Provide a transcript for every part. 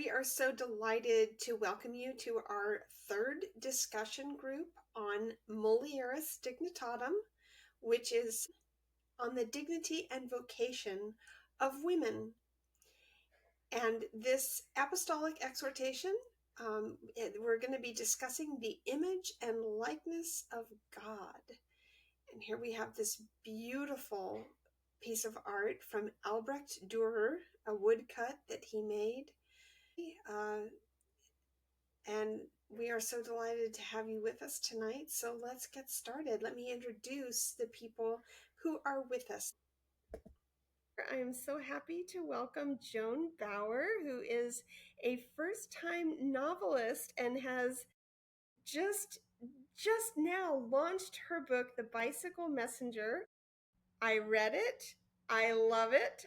We are so delighted to welcome you to our third discussion group on Mulieris Dignitatem, which is on the dignity and vocation of women. And this apostolic exhortation, we're going to be discussing the image and likeness of God. And here we have this beautiful piece of art from Albrecht Dürer, a woodcut that he made. And we are so delighted to have you with us tonight. So let's get started. Let me introduce the people who are with us. I am so happy to welcome Joan Bauer, who is a first-time novelist and has just now launched her book, The Bicycle Messenger. I read it. I love it.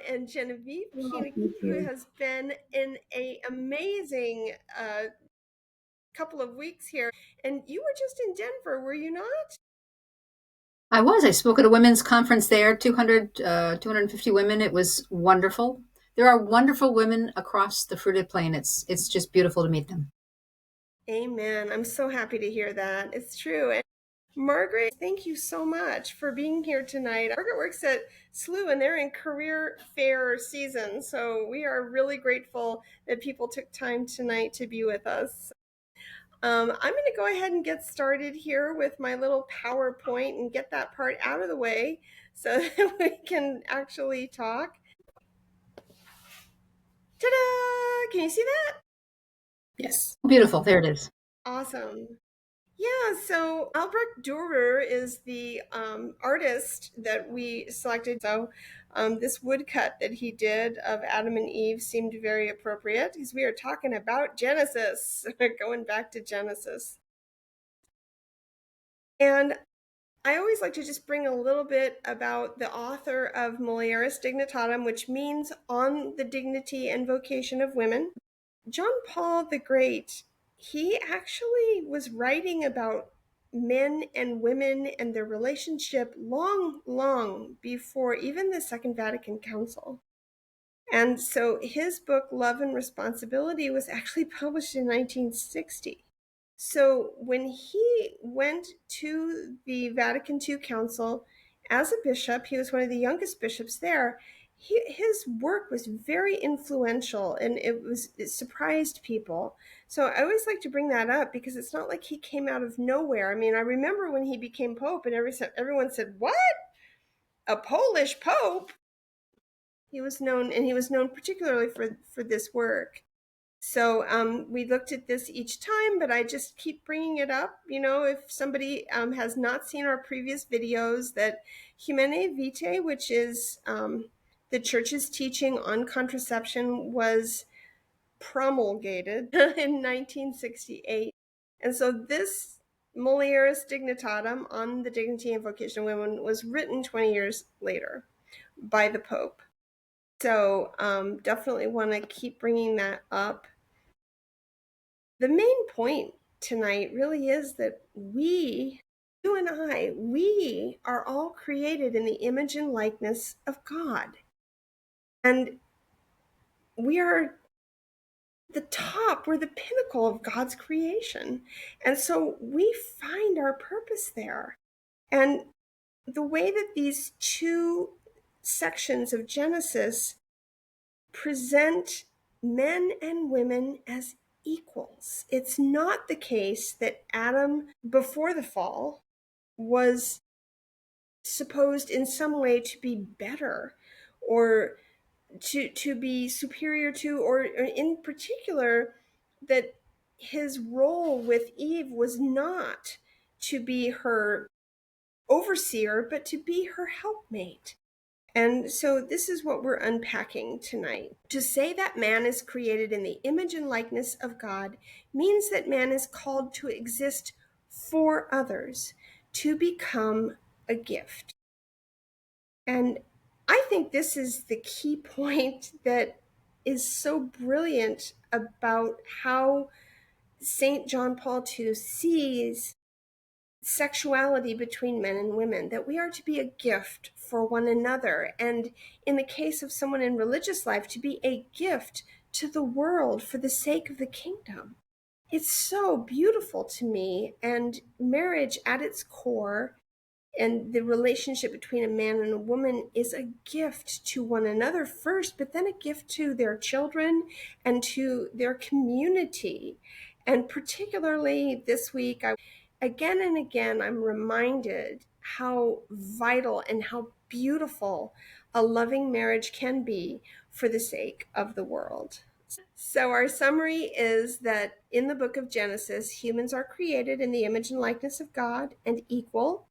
And Genevieve Kineke, who has been in an amazing couple of weeks here. And you were just in Denver, were you not? I was. I spoke at a women's conference there, 250 women. It was wonderful. There are wonderful women across the fruited plain. It's just beautiful to meet them. Amen. I'm so happy to hear that. It's true. And Margaret, thank you so much for being here tonight. Margaret works at SLU and they're in career fair season. So we are really grateful that people took time tonight to be with us. I'm going to go ahead and get started here with my little PowerPoint and get that part out of the way so that we can actually talk. Ta-da! Can you see that? Yes. Beautiful. There it is. Awesome. Yeah, so Albrecht Dürer is the artist that we selected. So this woodcut that he did of Adam and Eve seemed very appropriate because we are talking about Genesis, going back to Genesis. And I always like to just bring a little bit about the author of Mulieris Dignitatem, which means on the dignity and vocation of women. John Paul the Great, he actually was writing about men and women and their relationship long before even the Second Vatican Council. And so his book, Love and Responsibility, was actually published in 1960. So when he went to the Vatican II Council as a bishop, he was one of the youngest bishops there. His work was very influential and it surprised people. So I always like to bring that up because it's not like he came out of nowhere. I mean, I remember when he became pope and everyone said, "What? A Polish pope?" He was known particularly for this work. So we looked at this each time, but I just keep bringing it up. You know, if somebody has not seen our previous videos, that Humanae Vitae, which is the church's teaching on contraception, was promulgated in 1968. And so this Mulieris Dignitatem on the dignity and vocation of women was written 20 years later by the Pope. So definitely want to keep bringing that up. The main point tonight really is that you and I, we are all created in the image and likeness of God. And we are the top, we're the pinnacle of God's creation. And so we find our purpose there. And the way that these two sections of Genesis present men and women as equals. It's not the case that Adam, before the fall, was supposed in some way to be better or to be superior to, or in particular, that his role with Eve was not to be her overseer, but to be her helpmate. And so this is what we're unpacking tonight. To say that man is created in the image and likeness of God means that man is called to exist for others, to become a gift. And I think this is the key point that is so brilliant about how St. John Paul II sees sexuality between men and women, that we are to be a gift for one another. And in the case of someone in religious life, to be a gift to the world for the sake of the kingdom. It's so beautiful to me. And marriage at its core and the relationship between a man and a woman is a gift to one another first, but then a gift to their children and to their community. And particularly this week, again and again, I'm reminded how vital and how beautiful a loving marriage can be for the sake of the world. So our summary is that in the book of Genesis, humans are created in the image and likeness of God and equal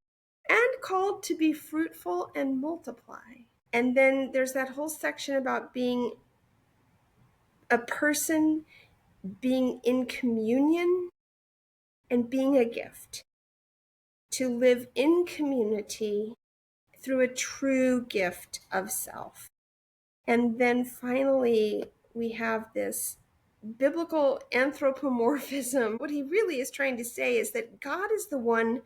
and called to be fruitful and multiply. And then there's that whole section about being a person, being in communion, and being a gift. To live in community through a true gift of self. And then finally, we have this biblical anthropomorphism. What he really is trying to say is that God is the one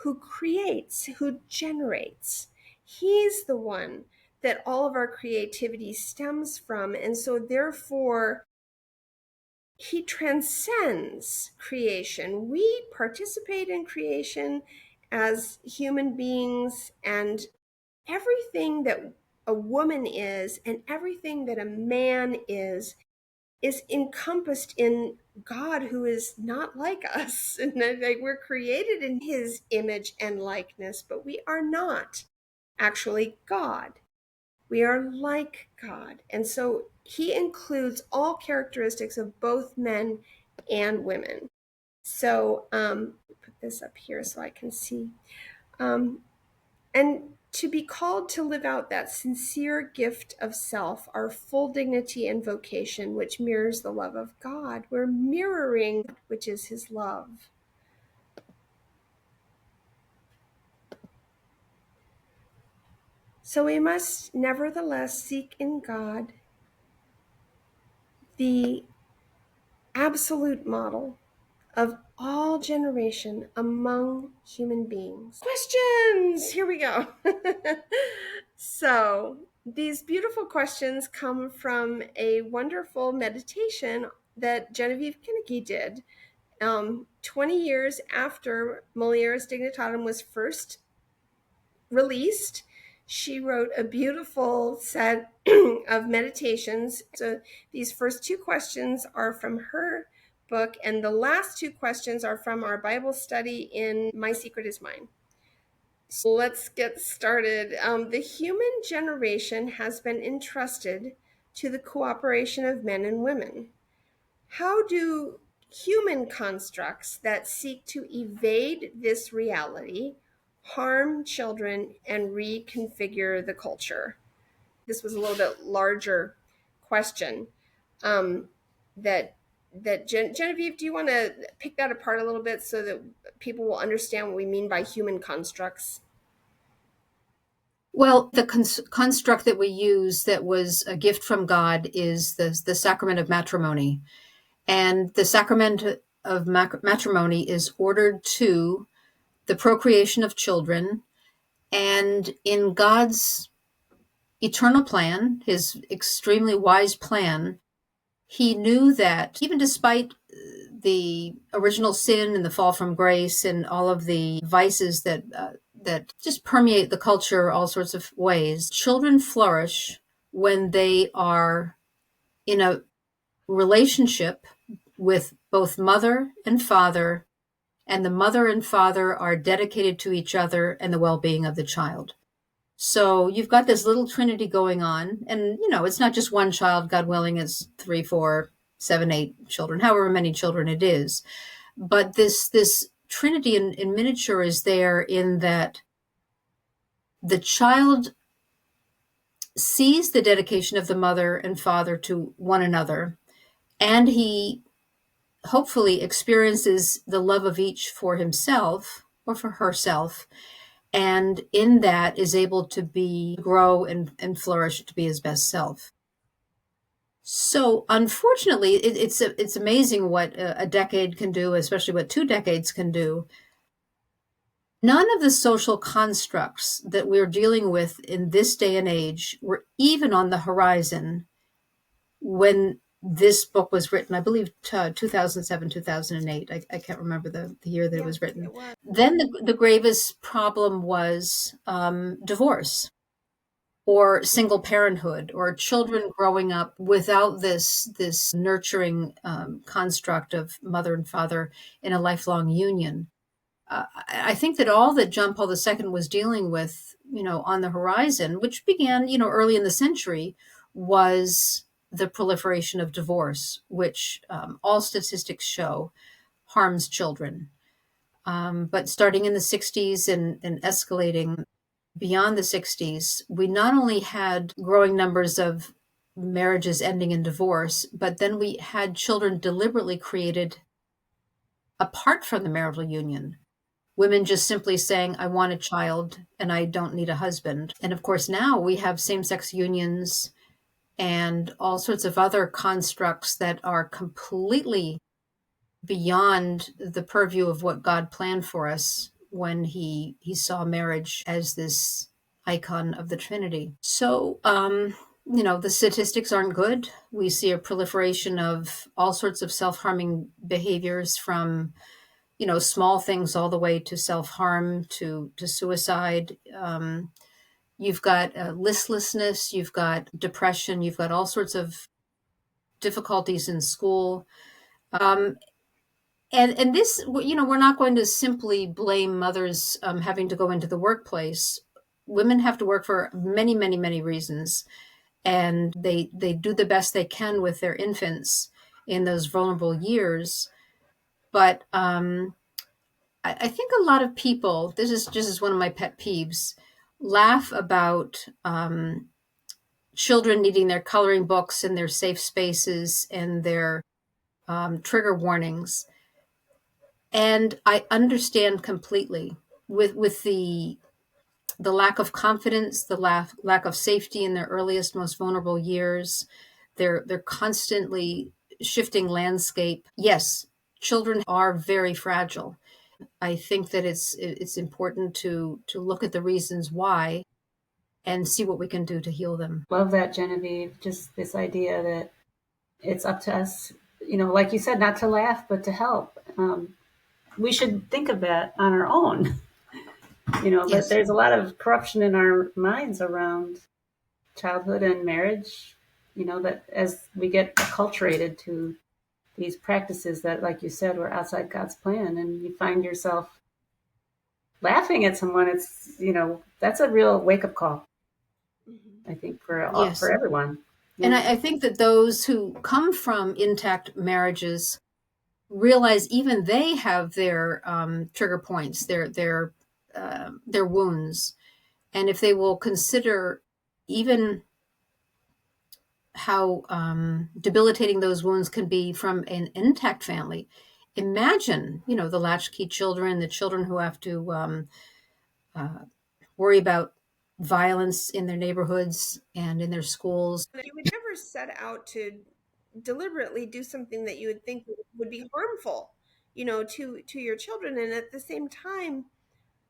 who creates, who generates. He's the one that all of our creativity stems from. And so therefore, he transcends creation. We participate in creation as human beings, and everything that a woman is and everything that a man is encompassed in God, who is not like us. And like, we're created in his image and likeness, but we are not actually God. We are like God. And so he includes all characteristics of both men and women. So put this up here so I can see. And to be called to live out that sincere gift of self, our full dignity and vocation, which mirrors the love of God. We're mirroring, which is his love. So we must nevertheless seek in God the absolute model of all generation among human beings. Questions! Here we go. So these beautiful questions come from a wonderful meditation that Genevieve Kineke did 20 years after Mulieris Dignitatem was first released. She wrote a beautiful set of meditations. So these first two questions are from her book, and the last two questions are from our Bible study in My Secret is Mine. So let's get started. The human generation has been entrusted to the cooperation of men and women. How do human constructs that seek to evade this reality harm children and reconfigure the culture? This was a little bit larger question that Genevieve, do you want to pick that apart a little bit so that people will understand what we mean by human constructs? Well, the construct that we use that was a gift from God is the sacrament of matrimony. And the sacrament of matrimony is ordered to the procreation of children. And in God's eternal plan, his extremely wise plan, he knew that even despite the original sin and the fall from grace and all of the vices that just permeate the culture all sorts of ways, children flourish when they are in a relationship with both mother and father, and the mother and father are dedicated to each other and the well-being of the child. So you've got this little trinity going on, and it's not just one child. God willing, it's 3, 4, 7, 8 children, however many children it is. But this trinity in miniature is there in that the child sees the dedication of the mother and father to one another, and he hopefully experiences the love of each for himself or for herself, and in that is able to grow and flourish to be his best self. So unfortunately, it's amazing what a decade can do, especially what 2 decades can do. None of the social constructs that we're dealing with in this day and age were even on the horizon when this book was written. I believe 2007, 2008. I can't remember the year that it Yeah, was written. it was. Then the gravest problem was divorce or single parenthood or children growing up without this nurturing construct of mother and father in a lifelong union. I think that all that John Paul II was dealing with, on the horizon, which began, early in the century, was the proliferation of divorce, which all statistics show harms children. But starting in the 60s and escalating beyond the 60s, we not only had growing numbers of marriages ending in divorce, but then we had children deliberately created apart from the marital union. Women just simply saying, I want a child and I don't need a husband. And of course, now we have same sex unions and all sorts of other constructs that are completely beyond the purview of what God planned for us when he saw marriage as this icon of the Trinity. So, the statistics aren't good. We see a proliferation of all sorts of self-harming behaviors from small things all the way to self-harm to suicide. You've got listlessness, you've got depression, you've got all sorts of difficulties in school. Um, and this, we're not going to simply blame mothers having to go into the workplace. Women have to work for many, many, many reasons, and they do the best they can with their infants in those vulnerable years. But I think a lot of people, this is just one of my pet peeves, laugh about children needing their coloring books and their safe spaces and their trigger warnings. And I understand completely with the lack of confidence, the lack of safety in their earliest, most vulnerable years. They're constantly shifting landscape. Yes, children are very fragile. I think that it's important to look at the reasons why and see what we can do to heal them. Love that, Genevieve. Just this idea that it's up to us, like you said, not to laugh, but to help. We should think of that on our own. But Yes. there's a lot of corruption in our minds around childhood and marriage, that as we get acculturated to these practices that, like you said, were outside God's plan, and you find yourself laughing at someone, that's a real wake up call, I think, for Yes. everyone. And Yeah. I think that those who come from intact marriages realize even they have their trigger points, their wounds, and if they will consider even how debilitating those wounds can be from an intact family, imagine the latchkey children, the children who have to uh, worry about violence in their neighborhoods and in their schools. You would never set out to deliberately do something that you would think would be harmful, to your children. And at the same time,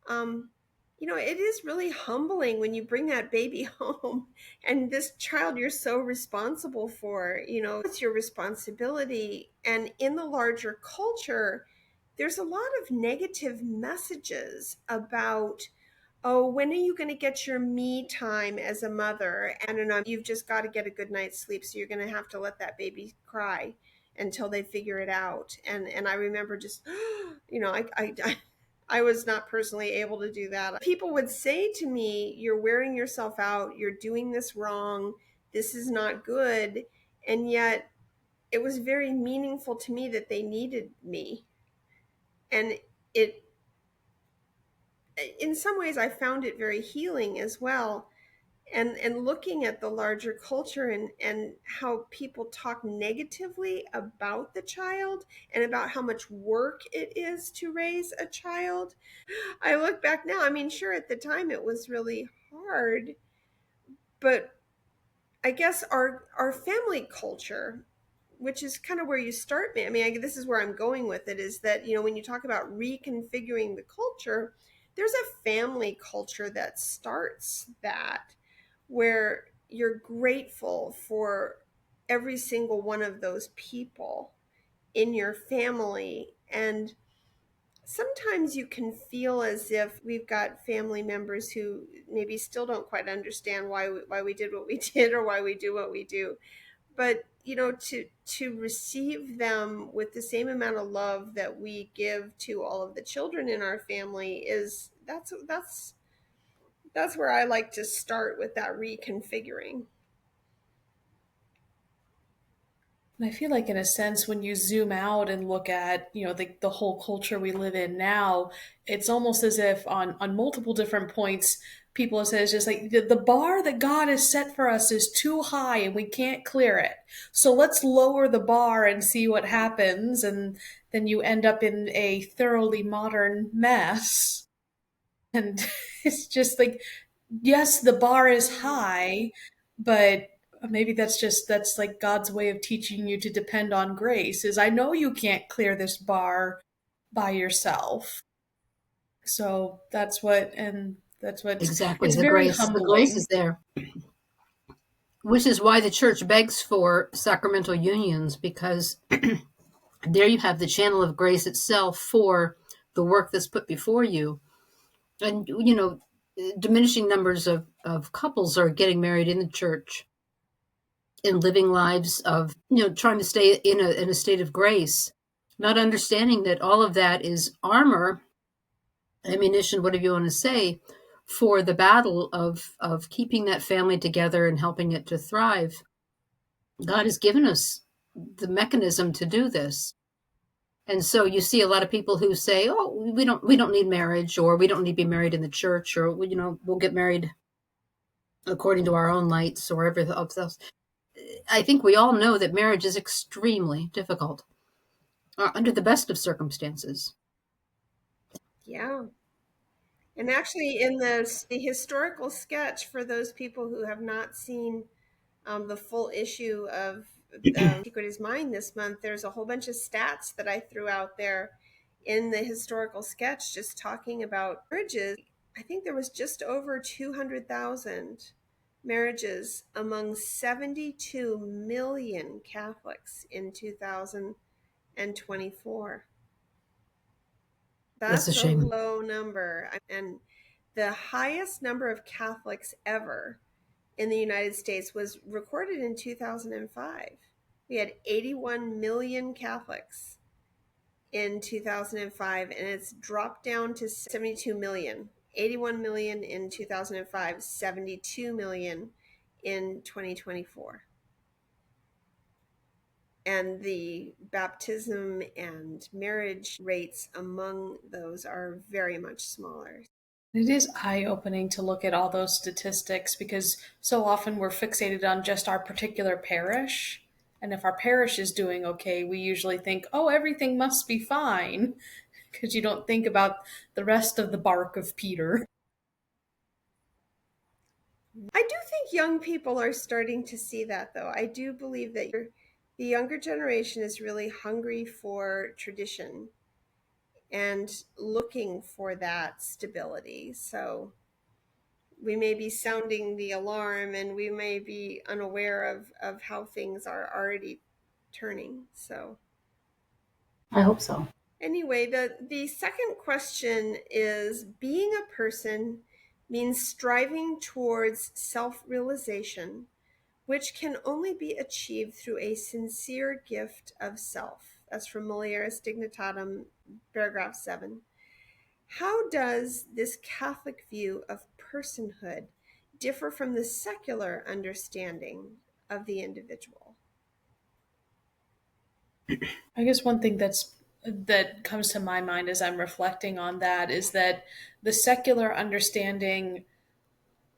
um, it is really humbling when you bring that baby home and this child you're so responsible for, it's your responsibility. And in the larger culture, there's a lot of negative messages about, oh, when are you going to get your me time as a mother? And you've just got to get a good night's sleep. So you're going to have to let that baby cry until they figure it out. And I remember just, I was not personally able to do that. People would say to me, you're wearing yourself out. You're doing this wrong. This is not good. And yet it was very meaningful to me that they needed me. And it, in some ways, I found it very healing as well. And looking at the larger culture and how people talk negatively about the child and about how much work it is to raise a child. I look back now, I mean, sure, at the time it was really hard, but I guess our family culture, which is kind of where you start me. I mean, this is where I'm going with it, is that, when you talk about reconfiguring the culture, there's a family culture that starts that, where you're grateful for every single one of those people in your family. And sometimes you can feel as if we've got family members who maybe still don't quite understand why we did what we did or why we do what we do. But to receive them with the same amount of love that we give to all of the children in our family is that's where I like to start with that reconfiguring. And I feel like, in a sense, when you zoom out and look at, the whole culture we live in now, it's almost as if on multiple different points, people have said it's just like the bar that God has set for us is too high and we can't clear it. So let's lower the bar and see what happens. And then you end up in a thoroughly modern mess. And it's just like, yes, the bar is high, but maybe that's like God's way of teaching you to depend on grace. Is I know you can't clear this bar by yourself. So that's what Exactly. it's very The grace humbling. is there, which is why the church begs for sacramental unions, because there you have the channel of grace itself for the work that's put before you. And, diminishing numbers of couples are getting married in the church and living lives of, trying to stay in a state of grace, not understanding that all of that is armor, ammunition, whatever you want to say, for the battle of keeping that family together and helping it to thrive. God has given us the mechanism to do this. And so you see a lot of people who say, "Oh, we don't need marriage, or we don't need to be married in the church, or we'll get married according to our own lights, or everything else." I think we all know that marriage is extremely difficult under the best of circumstances. Yeah. And actually, in the historical sketch, for those people who have not seen the full issue of Secret is Mine this month, there's a whole bunch of stats that I threw out there in the historical sketch just talking about marriages. I think there was just over 200,000 marriages among 72 million Catholics in 2024. That's a That's a shame. low number. And the highest number of Catholics ever in the United States was recorded in 2005. We had 81 million Catholics in 2005, and it's dropped down to 72 million. 81 million in 2005, 72 million in 2024. And the baptism and marriage rates among those are very much smaller. It is eye-opening to look at all those statistics because so often we're fixated on just our particular parish. And if our parish is doing okay, we usually think, oh, everything must be fine, because you don't think about the rest of the bark of Peter. I do think young people are starting to see that, though. I do believe that the younger generation is really hungry for tradition and looking for that stability. So we may be sounding the alarm and we may be unaware of how things are already turning. So I hope so. anyway, the second question is, being a person means striving towards self-realization, which can only be achieved through a sincere gift of self. That's from Mulieris Dignitatem, paragraph 7. How does this Catholic view of personhood differ from the secular understanding of the individual? I guess one thing that comes to my mind as I'm reflecting on that is that the secular understanding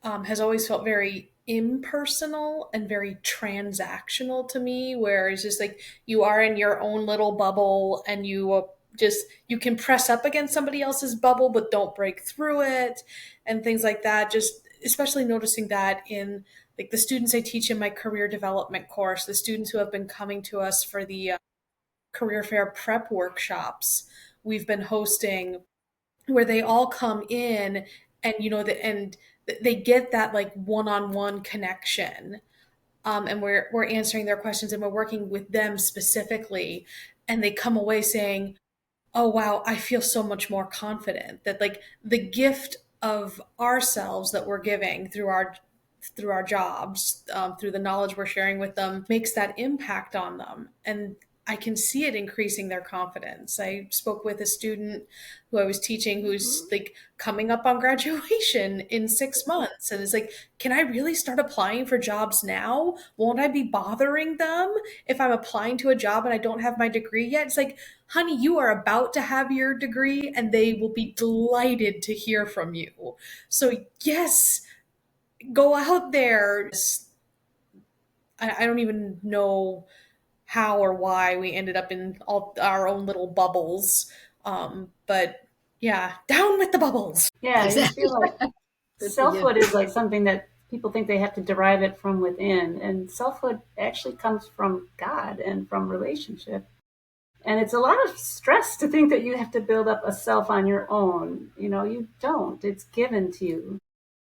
has always felt very impersonal and very transactional to me, where it's just like you are in your own little bubble and you can press up against somebody else's bubble but don't break through it and things like that. Just especially noticing that in like the students I teach in my career development course, the students who have been coming to us for the career fair prep workshops we've been hosting. where they all come in, and and they get that like one-on-one connection, and we're answering their questions and we're working with them specifically, and they come away saying, oh wow, I feel so much more confident that like the gift of ourselves that we're giving through our jobs, through the knowledge we're sharing with them, makes that impact on them. And I can see it increasing their confidence. I spoke with a student who I was teaching who's Mm-hmm. like coming up on graduation in 6 months. And it's like, can I really start applying for jobs now? Won't I be bothering them if I'm applying to a job and I don't have my degree yet? It's like, honey, you are about to have your degree and they will be delighted to hear from you. So, yes, go out there. I don't even know how or why we ended up in all our own little bubbles. But yeah, down with the bubbles. Yeah, I just Exactly. feel like Good for you. selfhood is like something that people think they have to derive it from within, and selfhood actually comes from God and from relationship. And it's a lot of stress to think that you have to build up a self on your own. You don't. It's given to you.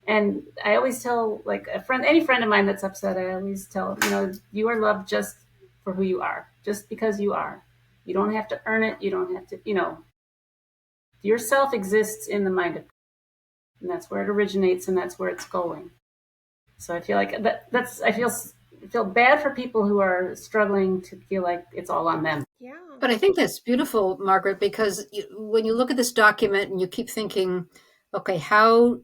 And I always tell, like, a friend, any friend of mine that's upset, I always tell, you are loved just for who you are, just because you are. You don't have to earn it. You don't have to, yourself exists in the mind of God, and that's where it originates and that's where it's going. So I feel like I feel bad for people who are struggling to feel like it's all on them. Yeah. But I think that's beautiful, Margaret, because when you look at this document and you keep thinking, okay, how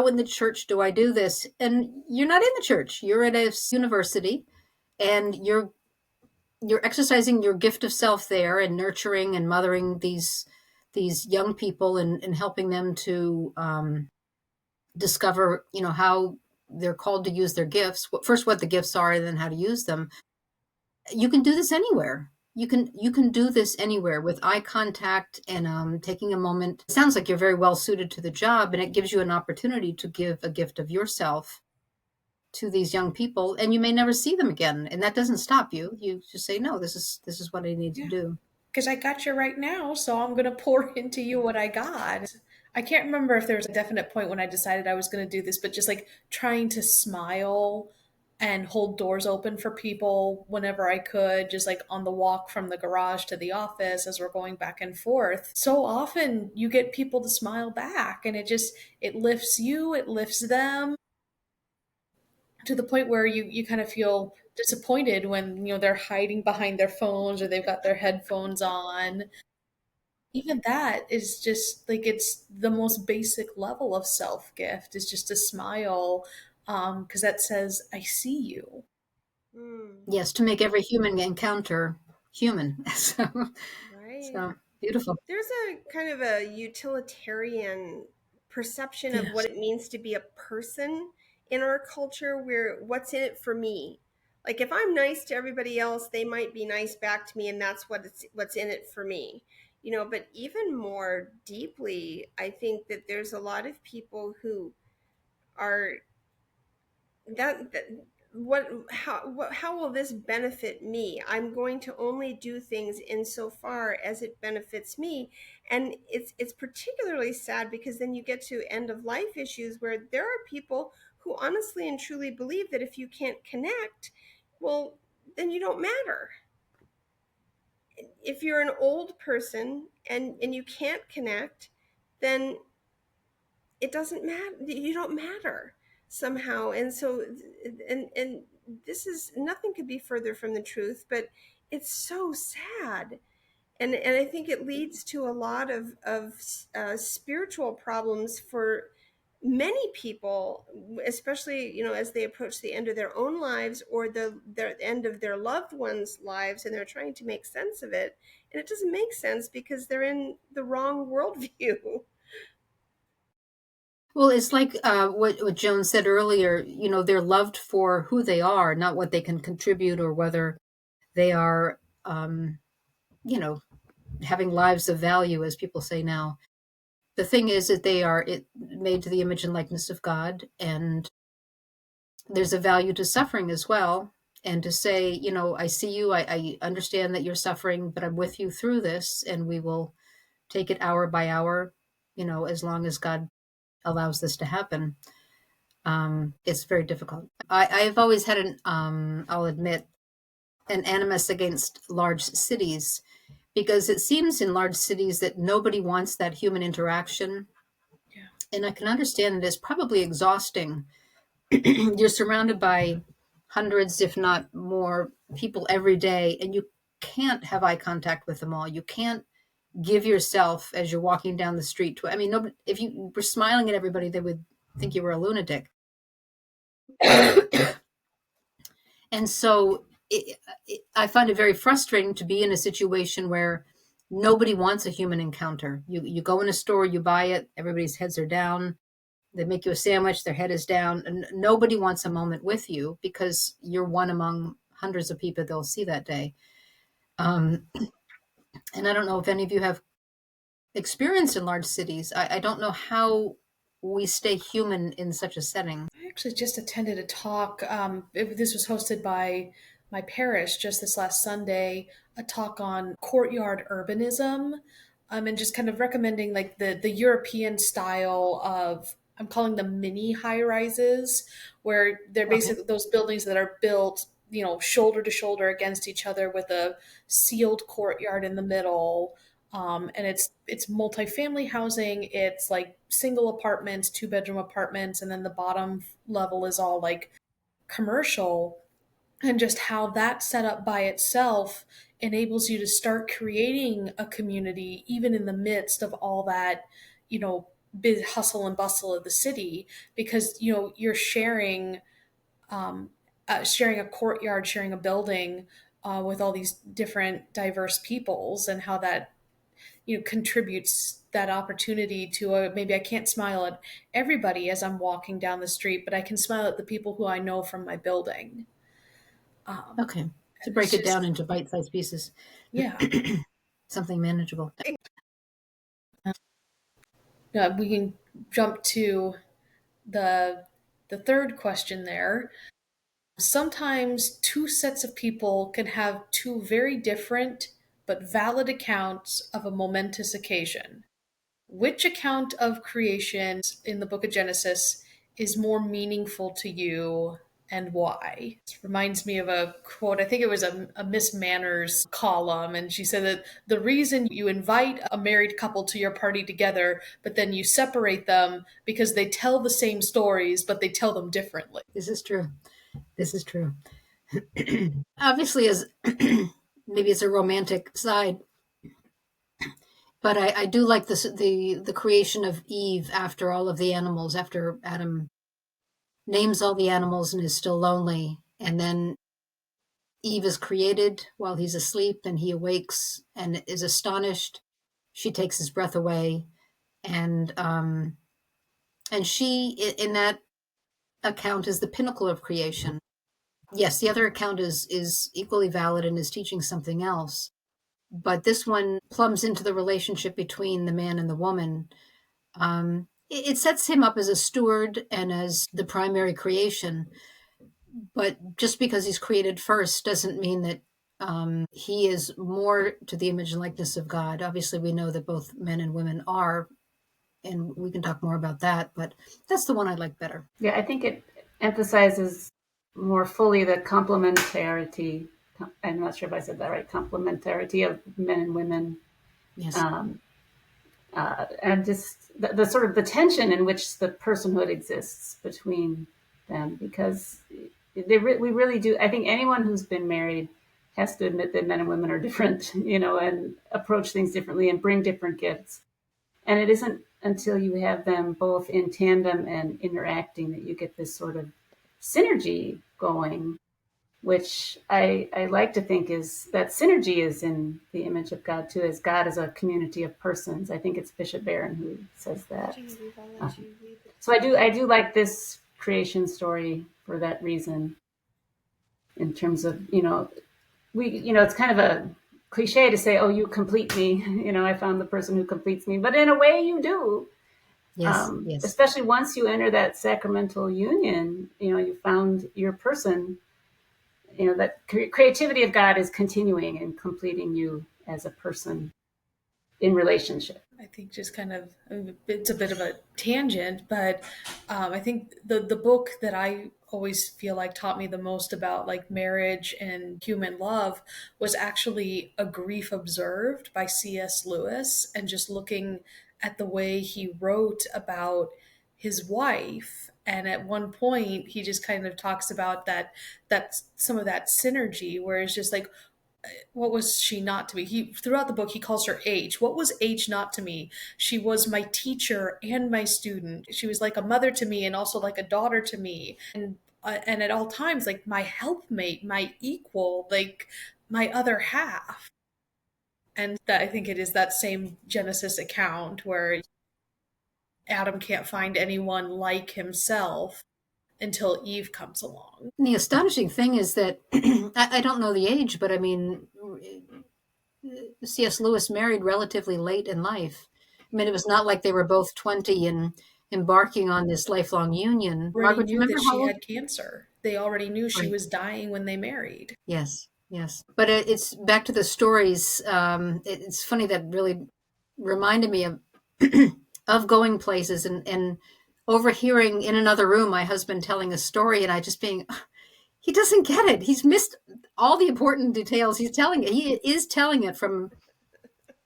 in the church do I do this? And you're not in the church. You're at a university, and you're exercising your gift of self there, and nurturing and mothering these young people, and helping them to discover, how they're called to use their gifts. First, what the gifts are, and then how to use them. You can do this anywhere. You can do this anywhere with eye contact and taking a moment. It sounds like you're very well suited to the job, and it gives you an opportunity to give a gift of yourself to these young people, and you may never see them again, and that doesn't stop you. You just say, no, this is what I need to Yeah. do. Because I got you right now, so I'm going to pour into you what I got. I can't remember if there was a definite point when I decided I was going to do this, but just like trying to smile and hold doors open for people whenever I could, just like on the walk from the garage to the office as we're going back and forth. So often you get people to smile back, and it lifts you, it lifts them, to the point where you kind of feel disappointed when they're hiding behind their phones or they've got their headphones on. Even that is just like, it's the most basic level of self gift, is just a smile, because that says I see you. Mm, Yes, to make every human encounter human. So, right. so beautiful. There's a kind of a utilitarian perception of what Yes. it means to be a person in our culture, where what's in it for me. Like if I'm nice to everybody else, they might be nice back to me, and that's what's in it for me. But even more deeply, I think that there's a lot of people who are that how will this benefit me? I'm going to only do things insofar as it benefits me. And it's particularly sad because then you get to end of life issues where there are people who honestly and truly believe that if you can't connect, well, then you don't matter. If you're an old person and you can't connect, then it doesn't matter, you don't matter somehow. And so and this is, nothing could be further from the truth, but it's so sad. And I think it leads to a lot of spiritual problems for many people, especially as they approach the end of their own lives, or the end of their loved ones' lives, and they're trying to make sense of it, and it doesn't make sense because they're in the wrong worldview. Well, it's like what Joan said earlier. They're loved for who they are, not what they can contribute, or whether they are, you know, having lives of value, as people say now. The thing is that they are made to the image and likeness of God, and there's a value to suffering as well. And to say, I see you, I understand that you're suffering, but I'm with you through this, and we will take it hour by hour. as long as God allows this to happen. It's very difficult. I've always had I'll admit, an animus against large cities, because it seems in large cities that nobody wants that human interaction. Yeah. And I can understand that it's probably exhausting. You're surrounded by hundreds, if not more, people every day, and you can't have eye contact with them all. You can't give yourself as you're walking down the street. Nobody, if you were smiling at everybody, they would think you were a lunatic. And so I find it very frustrating to be in a situation where nobody wants a human encounter. You go in a store, you buy it, everybody's heads are down. They make you a sandwich, their head is down. And nobody wants a moment with you because you're one among hundreds of people they'll see that day. And I don't know if any of you have experience in large cities. I don't know how we stay human in such a setting. I actually just attended a talk. This was hosted by my parish just this last Sunday, a talk on courtyard urbanism, and just kind of recommending like the European style of, I'm calling them mini high rises, where they're Okay. basically those buildings that are built, shoulder to shoulder against each other with a sealed courtyard in the middle. And it's multifamily housing. It's like single apartments, 2-bedroom apartments, and then the bottom level is all like commercial. And just how that setup by itself enables you to start creating a community, even in the midst of all that, big hustle and bustle of the city, because you're um, sharing a courtyard, sharing a building with all these different diverse peoples, and how that contributes that opportunity to maybe I can't smile at everybody as I'm walking down the street, but I can smile at the people who I know from my building. Okay. To And break it's it down just, into bite-sized pieces, yeah. something manageable. We can jump to the third question there. Sometimes two sets of people can have two very different but valid accounts of a momentous occasion. Which account of creation in the book of Genesis is more meaningful to you, and why? It reminds me of a quote. I think it was a Miss Manners column, and she said that the reason you invite a married couple to your party together, but then you separate them because they tell the same stories, but they tell them differently. This is true. This is true. Obviously, as maybe it's a romantic side, but I do like this the creation of Eve after all of the animals, after Adam names all the animals and is still lonely, and then Eve is created while he's asleep, and he awakes and is astonished. She takes his breath away, and she in that account is the pinnacle of creation. Yes, the other account is equally valid and is teaching something else, but this one plumbs into the relationship between the man and the woman. It sets him up as a steward and as the primary creation, but just because he's created first doesn't mean that he is more to the image and likeness of God. Obviously, we know that both men and women are, and we can talk more about that, but that's the one I like better. Yeah, I think it emphasizes more fully the complementarity. I'm not sure if I said that right. Complementarity of men and women, Yes. and just the sort of the tension in which the personhood exists between them, because we really do. I think anyone who's been married has to admit that men and women are different, and approach things differently and bring different gifts. And it isn't until you have them both in tandem and interacting that you get this sort of synergy going, which I like to think is that synergy is in the image of God too, as God is a community of persons. I think it's Bishop Barron who says that. So I do like this creation story for that reason, in terms of, it's kind of a cliche to say, oh, you complete me, I found the person who completes me, but in a way you do. Yes. Yes. Especially once you enter that sacramental union, you found your person, that creativity of God is continuing and completing you as a person in relationship. I think just kind of it's a bit of a tangent, but I think the book that I always feel like taught me the most about like marriage and human love was actually A Grief Observed by C.S. Lewis, and just looking at the way he wrote about his wife. And at one point, he just kind of talks about that some of that synergy, where it's just like, what was she not to me? He throughout the book he calls her H. What was H not to me? She was my teacher and my student. She was like a mother to me and also like a daughter to me. And at all times like my helpmate, my equal, like my other half. And that I think it is that same Genesis account where Adam can't find anyone like himself until Eve comes along. And the astonishing thing is that I don't know the age, but I mean, C.S. Lewis married relatively late in life. I mean, it was not like they were both 20 and embarking on this lifelong union. Already Margaret, do you knew remember that how she old? had cancer. They already knew she Right. was dying when they married. Yes, yes. But it's back to the stories. It's funny that really reminded me of of going places and overhearing in another room my husband telling a story, and I just being, he doesn't get it. He's missed all the important details. He's telling it. He is telling it from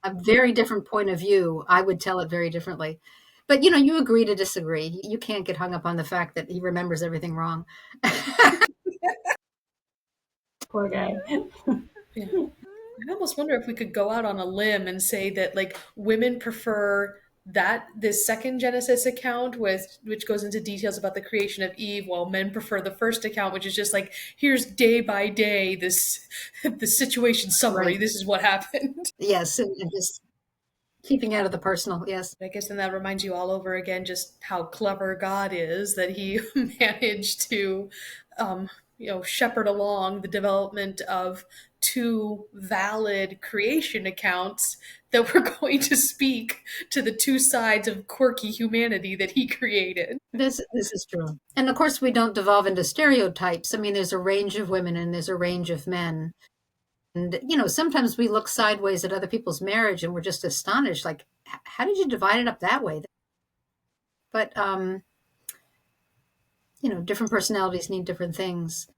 a very different point of view. I would tell it very differently. But you agree to disagree. You can't get hung up on the fact that he remembers everything wrong. Poor guy. Yeah. I almost wonder if we could go out on a limb and say that like women prefer that this second Genesis account with which goes into details about the creation of Eve, while men prefer the first account, which is just like here's day by day this the situation summary. Right. This is what happened. Yes, and just keeping out of the personal. Yes. I guess then that reminds you all over again just how clever God is that He managed to, shepherd along the development of two valid creation accounts that were going to speak to the two sides of quirky humanity that He created. This is true. And of course we don't devolve into stereotypes. I mean, there's a range of women and there's a range of men. And sometimes we look sideways at other people's marriage and we're just astonished, like, how did you divide it up that way? But different personalities need different things.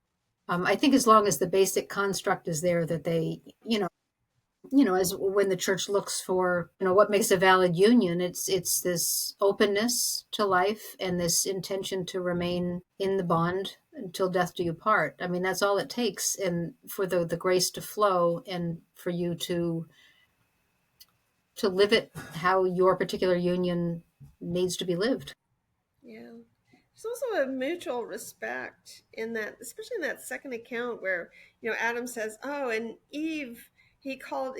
I think as long as the basic construct is there, that they, as when the church looks for, what makes a valid union, it's this openness to life and this intention to remain in the bond until death do you part. I mean, that's all it takes, and for the grace to flow and for you to live it how your particular union needs to be lived. Yeah. There's also a mutual respect in that, especially in that second account where, Adam says, "Oh, and Eve, he called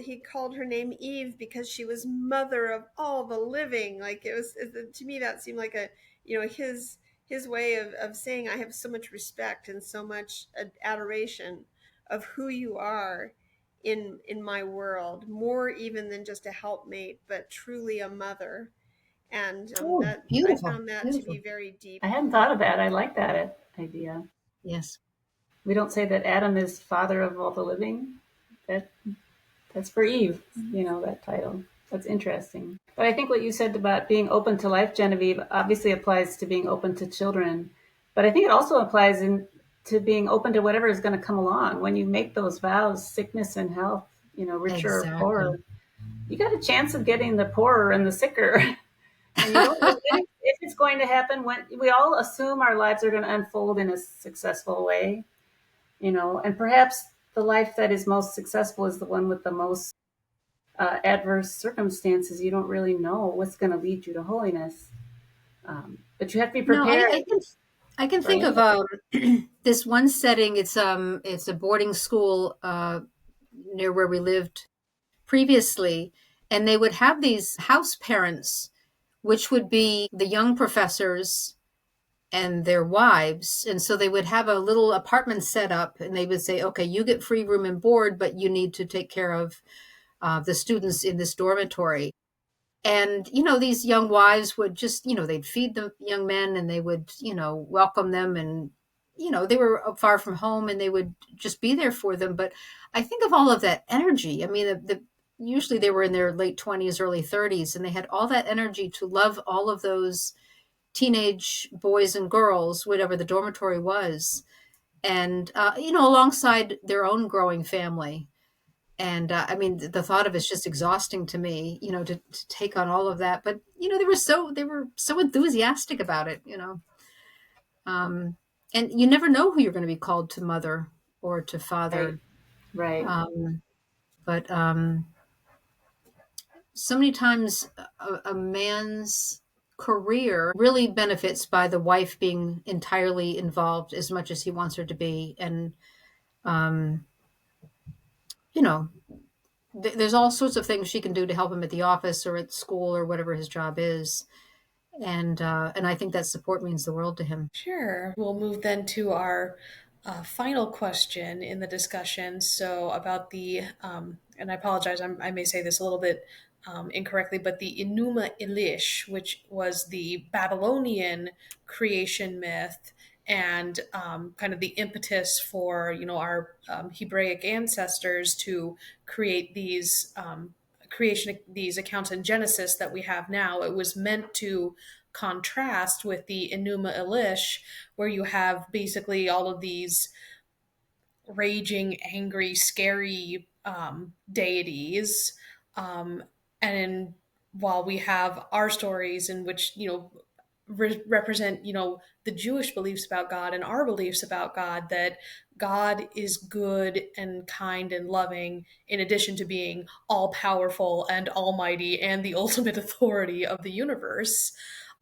her name Eve because she was mother of all the living." Like to me that seemed like his way of saying, "I have so much respect and so much adoration of who you are in my world, more even than just a helpmate, but truly a mother." And Oh, that I beautiful, found that to be beautiful. very deep. I hadn't thought of that. I like that idea. Yes. We don't say that Adam is father of all the living. That that's for Eve, that title. That's interesting. But I think what you said about being open to life, Genevieve, obviously applies to being open to children. But I think it also applies to being open to whatever is going to come along. When you make those vows, sickness and health, richer or Exactly. poorer, you got a chance of getting the poorer and the sicker. And you don't know if it's going to happen. When we all assume our lives are going to unfold in a successful way, and perhaps the life that is most successful is the one with the most adverse circumstances. You don't really know what's going to lead you to holiness, but you have to be No, prepared I can for think of anything. this one setting. It's a boarding school near where we lived previously, and they would have these house parents, which would be the young professors and their wives. And so they would have a little apartment set up, and they would say, okay, you get free room and board, but you need to take care of the students in this dormitory. And these young wives would just they'd feed the young men, and they would welcome them, and they were far from home, and they would just be there for them. But I think of all of that energy. I mean, usually they were in their late 20s, early 30s, and they had all that energy to love all of those teenage boys and girls, whatever the dormitory was, and alongside their own growing family. And I mean, the thought of it's just exhausting to me, to take on all of that. But they were so enthusiastic about it, um, and you never know who you're going to be called to mother or to Right. father. Right. Um, but so many times a man's career really benefits by the wife being entirely involved as much as he wants her to be. And, um, you know, there's all sorts of things she can do to help him at the office or at school or whatever his job is. And I think that support means the world to him. Sure. We'll move then to our final question in the discussion. So, about and I apologize, I may say this a little bit incorrectly, but the Enuma Elish, which was the Babylonian creation myth and kind of the impetus for, our Hebraic ancestors to create these accounts in Genesis that we have now. It was meant to contrast with the Enuma Elish, where you have basically all of these raging, angry, scary deities. Um, and while we have our stories in which, represent, the Jewish beliefs about God and our beliefs about God, that God is good and kind and loving, in addition to being all powerful and almighty and the ultimate authority of the universe.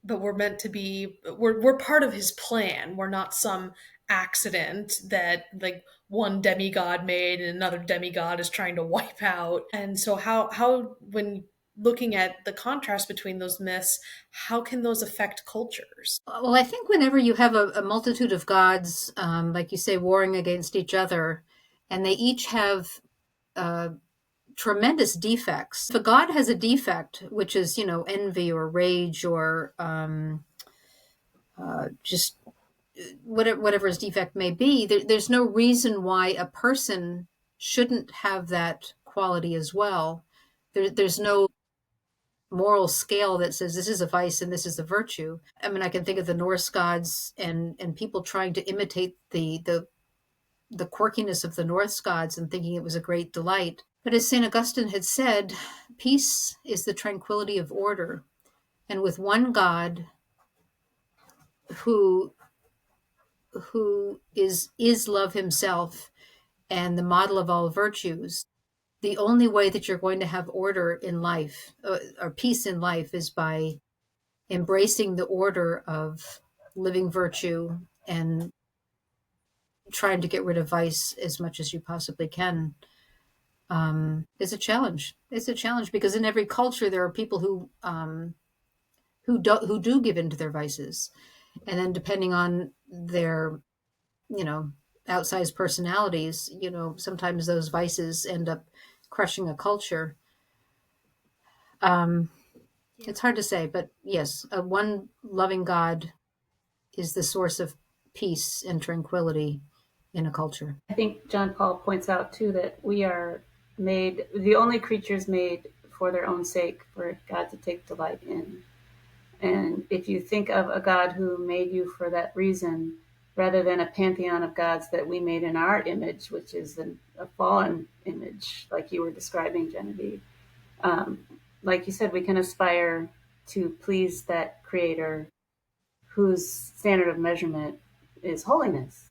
But we're meant to be, we're part of his plan. We're not some accident that like one demigod made and another demigod is trying to wipe out. And so how when looking at the contrast between those myths, how can those affect cultures? Well, I think whenever you have a multitude of gods, like you say, warring against each other, and they each have uh, tremendous defects. If a god has a defect, which is, envy or rage or just whatever his defect may be, there's no reason why a person shouldn't have that quality as well. There's no moral scale that says this is a vice and this is a virtue. I mean, I can think of the Norse gods and people trying to imitate the quirkiness of the Norse gods and thinking it was a great delight. But as St. Augustine had said, peace is the tranquility of order. And with one God who is love himself and the model of all virtues, the only way that you're going to have order in life or peace in life is by embracing the order of living virtue and trying to get rid of vice as much as you possibly can. Is a challenge. It's a challenge because in every culture there are people who do give in to their vices, and then depending on their you know outsized personalities, sometimes those vices end up crushing a culture. Um, Yeah. it's hard to say, but yes, a one loving God is the source of peace and tranquility in a culture. I think John Paul points out too that we are made the only creatures made for their own sake, for God to take delight in. And if you think of a God who made you for that reason, rather than a pantheon of gods that we made in our image, which is a fallen image, like you were describing, Genevieve, um, like you said, we can aspire to please that creator whose standard of measurement is holiness,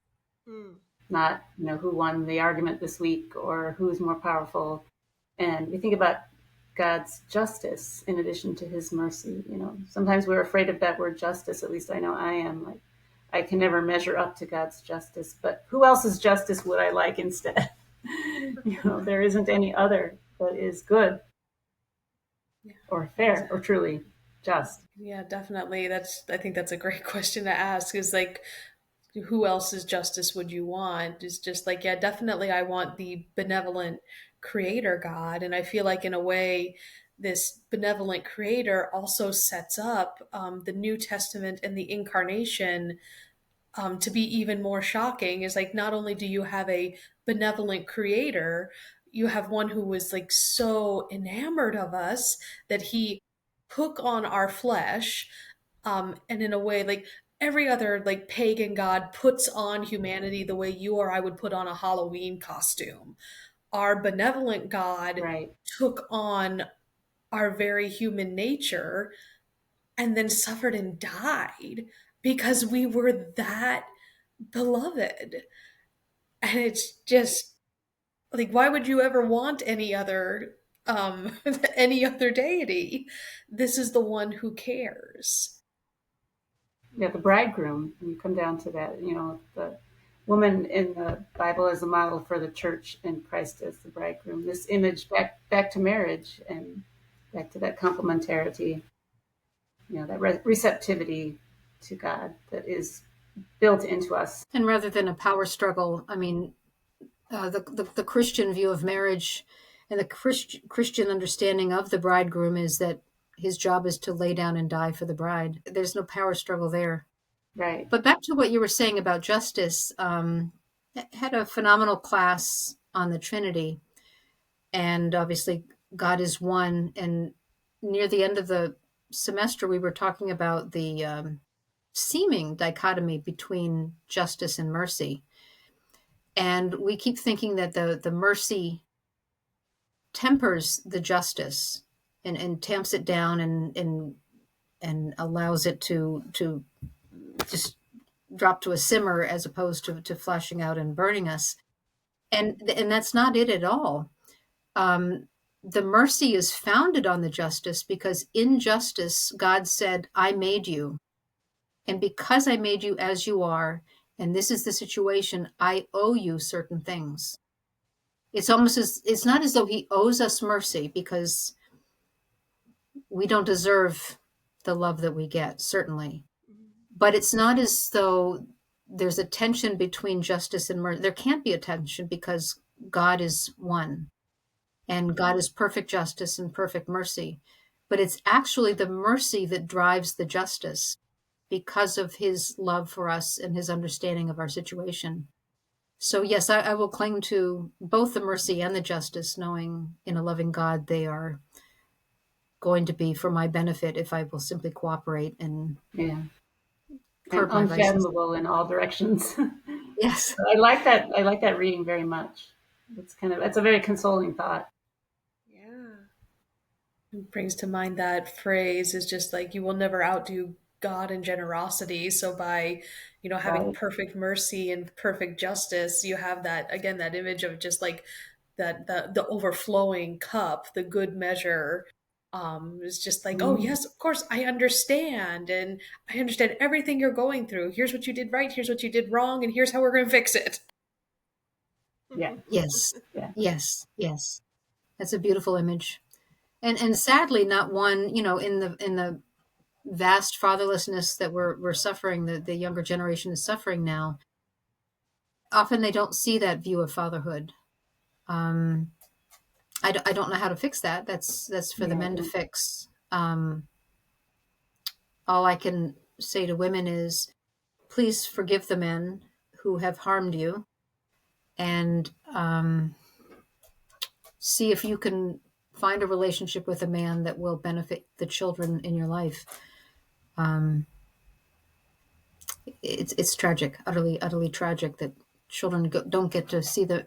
Mm. not who won the argument this week or who's more powerful. And we think about God's justice in addition to his mercy. Sometimes we're afraid of that word justice. At least I know I am. Like, I can never measure up to God's justice, but who else's justice would I like instead? There isn't any other that is good Yeah. or fair or truly just. Yeah, definitely. I think that's a great question to ask, is like, who else's justice would you want? Is just like, yeah, definitely I want the benevolent creator God. And I feel like in a way, this benevolent creator also sets up the New Testament and the incarnation to be even more shocking. Is like, not only do you have a benevolent creator, you have one who was like so enamored of us that he took on our flesh, and in a way like every other like pagan god puts on humanity the way you or I would put on a Halloween costume. Our benevolent God Right. took on our very human nature and then suffered and died because we were that beloved. And it's just like, why would you ever want any other any other deity? This is the one who cares. Yeah, the bridegroom, when you come down to that, the woman in the Bible as a model for the church and Christ as the bridegroom. This image back to marriage and back to that complementarity, that receptivity to God that is built into us. And rather than a power struggle, I mean, the Christian view of marriage and the Christian understanding of the bridegroom is that his job is to lay down and die for the bride. There's no power struggle there. Right. But back to what you were saying about justice, I had a phenomenal class on the Trinity, and obviously God is one. And near the end of the semester, we were talking about the seeming dichotomy between justice and mercy. And we keep thinking that the mercy tempers the justice and tamps it down and allows it to just drop to a simmer as opposed to flashing out and burning us. And that's not it at all. The mercy is founded on the justice because in justice, God said, I made you. And because I made you as you are, and this is the situation, I owe you certain things. It's not as though he owes us mercy because we don't deserve the love that we get, certainly. But it's not as though there's a tension between justice and mercy. There can't be a tension because God is one and God is perfect justice and perfect mercy. But it's actually the mercy that drives the justice because of his love for us and his understanding of our situation. So yes, I will cling to both the mercy and the justice, knowing in a loving God they are going to be for my benefit if I will simply cooperate and Yeah. And curb my vices. unfathomable in all directions. Yes. I like that. I like that reading very much. That's a very consoling thought. Yeah. It brings to mind that phrase is just like, you will never outdo God in generosity. So by, having Right. perfect mercy and perfect justice, you have that, again, that image of just like that, the overflowing cup, the good measure. Is just like, oh Mhm. yes, of course I understand. And I understand everything you're going through. Here's what you did right. Here's what you did wrong. And here's how we're going to fix it. Yeah. Yes. Yeah. Yes. Yes. That's a beautiful image. And sadly not one, in the vast fatherlessness that we're suffering, the younger generation is suffering now. Often they don't see that view of fatherhood. I don't know how to fix that. That's for the Yeah. men to fix. All I can say to women is, please forgive the men who have harmed you, and see if you can find a relationship with a man that will benefit the children in your life. It's tragic, utterly tragic that children don't get to see the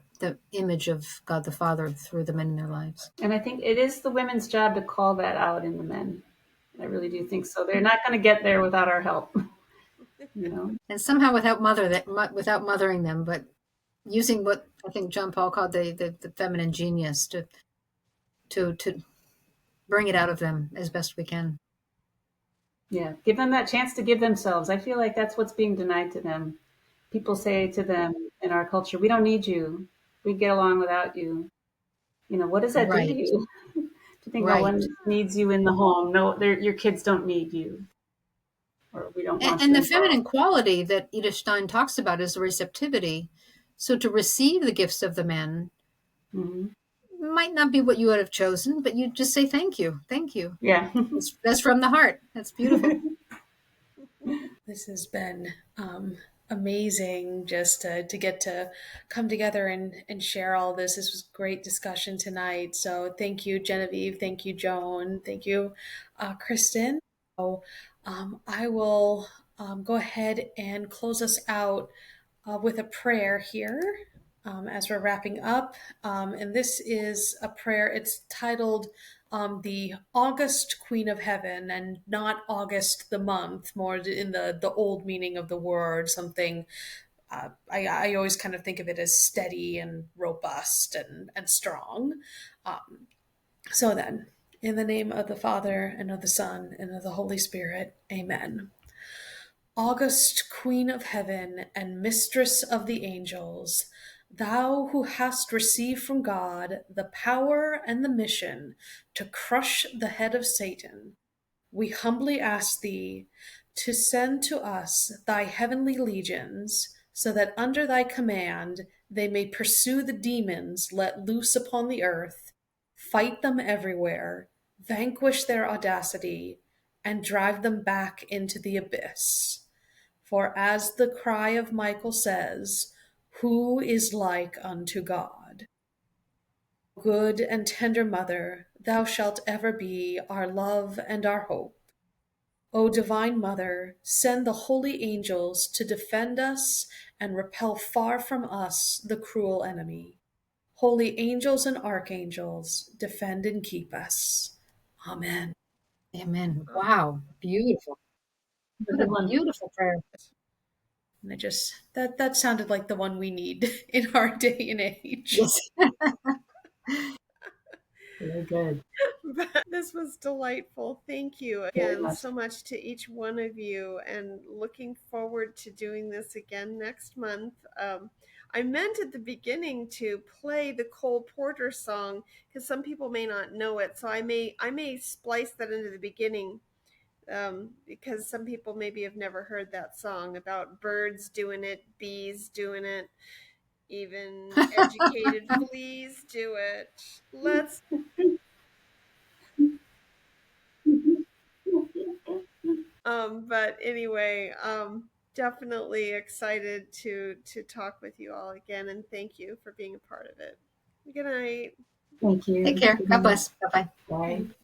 image of God the Father through the men in their lives. And I think it is the women's job to call that out in the men. I really do think so. They're not going to get there without our help. And somehow without mothering them, but using what I think John Paul called the feminine genius to bring it out of them as best we can. Yeah. Give them that chance to give themselves. I feel like that's what's being denied to them. People say to them in our culture, we don't need you. We get along without you. What does that do to Right, you? Do you think no right. one needs you in the home? No, your kids don't need you, or we don't want And you the involved. feminine quality that Edith Stein talks about is receptivity. So to receive the gifts of the men Hmm. might not be what you would have chosen, but you just say thank you, thank you. Yeah. That's from the heart. That's beautiful. This has been amazing just to get to come together and share all this. This was great discussion tonight. So thank you, Genevieve. Thank you, Joan. Thank you, Kristen. So I will go ahead and close us out with a prayer here as we're wrapping up. And this is a prayer, it's titled the August Queen of Heaven, and not August the month, more in the old meaning of the word, something. I always kind of think of it as steady and robust and strong. So then, in the name of the Father, and of the Son, and of the Holy Spirit, amen. August Queen of Heaven and Mistress of the angels, thou who hast received from God the power and the mission to crush the head of Satan, we humbly ask thee to send to us thy heavenly legions, so that under thy command they may pursue the demons let loose upon the earth, fight them everywhere, vanquish their audacity, and drive them back into the abyss. For as the cry of Michael says, who is like unto God? Good and tender Mother, thou shalt ever be our love and our hope. O Divine Mother, send the holy angels to defend us and repel far from us the cruel enemy. Holy angels and archangels, defend and keep us. Amen. Amen. Wow. Beautiful. What Good a one. beautiful prayer. And I just that sounded like the one we need in our day and age. Yes. Very good. This was delightful. Thank you Very again much. so much to each one of you, and looking forward to doing this again next month. I meant at the beginning to play the Cole Porter song because some people may not know it, so I may splice that into the beginning because some people maybe have never heard that song about birds doing it, bees doing it, even educated fleas do it. Let's but anyway, definitely excited to talk with you all again, and thank you for being a part of it. Good night. Thank Take you. care. Good God night. bless. Bye bye. Bye.